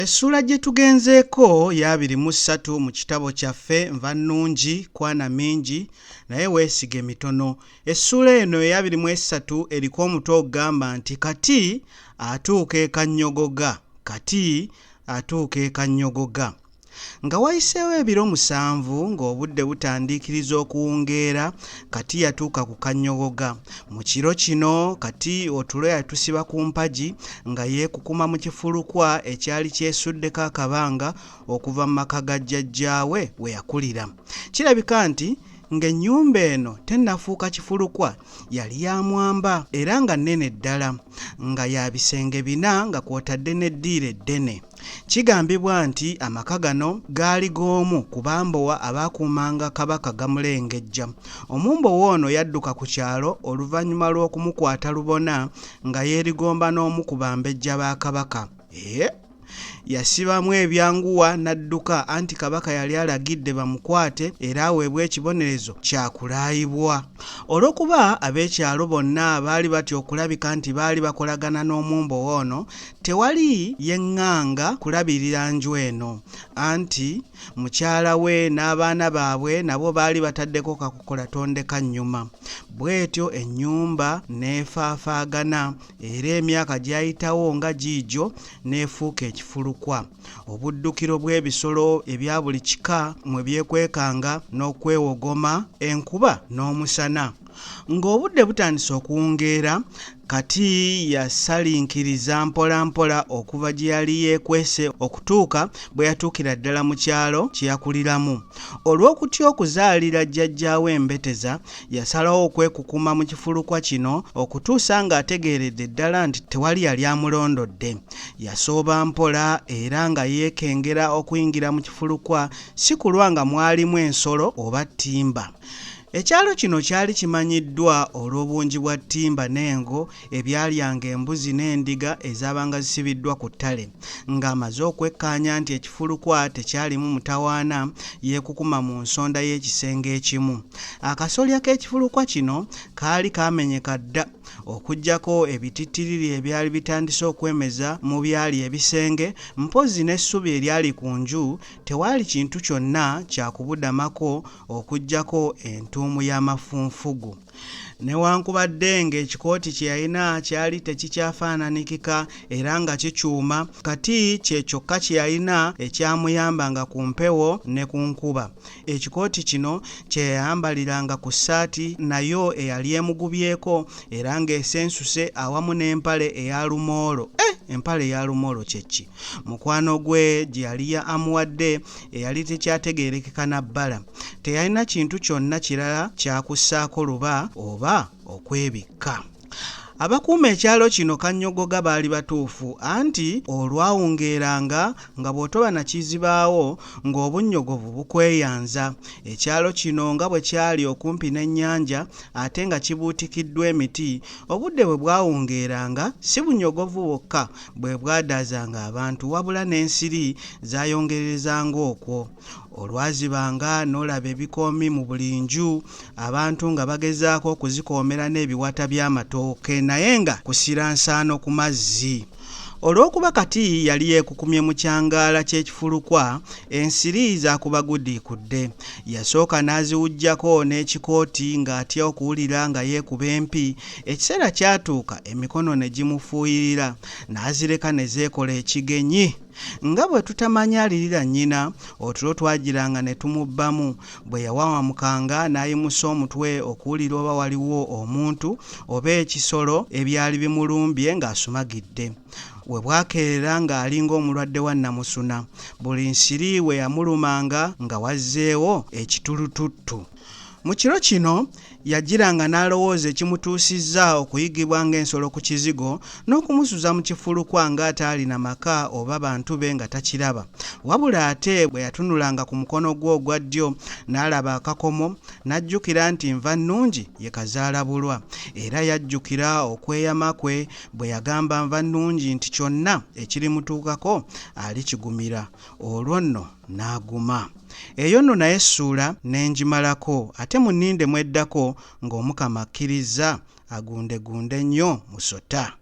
Essula gye tugenzeeko ya 23 mu kitabo kyaffe Nva nnungi kwana mingi naye weesige mitono. Essula eno eya 23 eriko omutwe ogamba nti kati atuuka e Kannyogoga. Nga wayiseewo ebiro 7 ng'obudde butandiikiriza okuwungeera, Kati yatuuka ku Kannyogoga. Mu kiro kino Kati otulo yatusiba ku mpagi nga yeekukuma mu kifulukwa ekyali kyesuddeko akabanga okuva mu maka ga jjajjaawe we yakulira. Kirabika nti ng'ennyumba eno tennafuuka kifulukwa yali ya mwamba era nga nnene ddala, nga ya bisenge 4 nga kw'otadde n'eddiiro eddene. Kigambibwa nti amaka gano gaali g'omu ku bambowa abaakuumanga Kabaka Gamulengejja. Omumbowa ono yadduka ku kyalo oluvannyuma lw'okumukwata lubona nga yeerigomba n'omu ku bambejja ba Kabaka. Yasibamu ebyanguwa n'adduka anti Kabaka yali alagidde bamukwate era aweebwe ekibonerezo kya kulaayibwa. Olw'okuba ab'ekyalo bonna baali batya okulabika nti baali bakolagana n'omumbowa ono, tewali yeŋŋanga kulabirira nju eno, anti mukyala we n'abaana baabwe nabo baali bataddeko kakokola tondeka nnyuma. Bw'etyo ennyumba n'efaafaagana era emyaka gy'ayitawo nga giigyo n'efuuka ekifulukwa. Obuddukiro bw'ebisolo ebya buli kika mwe byekwekanga n'okwewogoma enkuba n'omusana. Ng'obudde butandise okuwungeera, Kati yasalinkiriza mpola mpola okuva gye yali yeekwese okutuuka bwe yatuukira ddala mu kyalo kye yakuliramu. Olw'okutya okuzaalira jjajjaawe embeteza, yasalawo okwekukuma mu kifulukwa kino okutuusa ng'ategeeredde ddala nti tewali yali amulondodde. Yasooba mpola era nga yeekengera okuyingira mu kifulukwa, si kulwa nga mwalimu ensolo oba ttimba. Ekyalo kino kyali kimanyiddwa olw'obungi bwa ttimba n'engo ebyalyanga embuzi n'endiga ezaabanga zisibiddwa ku ttale. Ng'amaze okwekkaanya nti ekifulukwa tekyalimu mutawaana, yeekukuma mu nsonda y'ekisenge ekimu. Akasolya k'ekifulukwa kino kaali kaamenyeka dda okuggyako ebitittiriri ebyali bitandise okwemeza mu byali ebisenge, mpozzi n'essubi eryali ku nju tewaali kintu kyonna kyakubudamako okuggyako entuumu y'amafunfugu. Newankubadde ng'ekikooti kye yalina kyali tekikyafaananikika era nga kikyuma, Kati kye kyokka kye yalina ekyamuyambanga ku mpewo ne ku nkuba. Ekikooti kino kye yayambaliranga ku ssaati nayo eyali emugubyeko era ng'esensuse awamu n'empale eya lumoolo. Empale eya lumoolo kye ki? Mukwano gwe gye yali amuwadde eyali tekyategeerekeka na bbala. Teyalina kintu kyonna kirala kyakussaako luba oba okwebikka. Abakuuma ekyalo kino Kannyogoga baali batuufu, anti olwawungeeranga nga bw'otoba nakizibaawo ng'obunnyogovu bukweyanza. Ekyalo kino nga bwe kyali okumpi n'ennyanja ate nga kibuutikiddwa emiti, obudde bwe bwawungeeranga si bunnyogovu bwokka bwe bwadaazanga abantu wabula n'ensiri zaayongerezanga okwo. Olwazibanga n'olaba ebikoomi mu buli nju, abantu nga bagezaako okuzikoomera n'ebiwata by'amatooke naye nga kusira nsaano ku mazzi. Olw'okuba Kati yali yeekukumye mu kyangaala ky'ekifulukwa, ensiri zaakubagudiikudde. Yasooka n'aziwujjako n'ekikooti ng'atya okuwulira nga yeekuba empi. Ekiseera kyatuuka emikono ne gimufuuyirira, n'azireka ne zeekola ekigenyi. Nga bwe tutamanya alirira nnyina, otulo twagiranga ne tumubbamu. Bwe yawamukanga n'ayimusa omutwe okuwulira oba waliwo omuntu oba ekisolo ebyali bimulumbye ng'asumagidde. We bwakeerera ng'alinga omulwadde wa nnamusuna. Buli nsiri we yamulumanga nga wazzeewo ekitulututtu. Mu kiro kino yagiranga n'alowooza ekimutuusizza okuyigibwa ng'ensolo ku kizigo n'okumusuza mu kifulukwa ng'ataalina maka oba bantu be nga takiraba. Wabula ate bwe yatunulanga ku mukono gwe ogwa ddyo n'alaba akakomo, n'ajjukira nti Nva nnungi ye kazaalabulwa, era yajjukira okweyama kwe bwe yagamba Nva nnungi nti kyonna ekirimutuukako alikigumira. Olwo nno n'aguma. Eyo nno naye Essula n'engimalako, ate mu nninde mweddako ng'Omukama akkiriza agundegunde nnyo musota.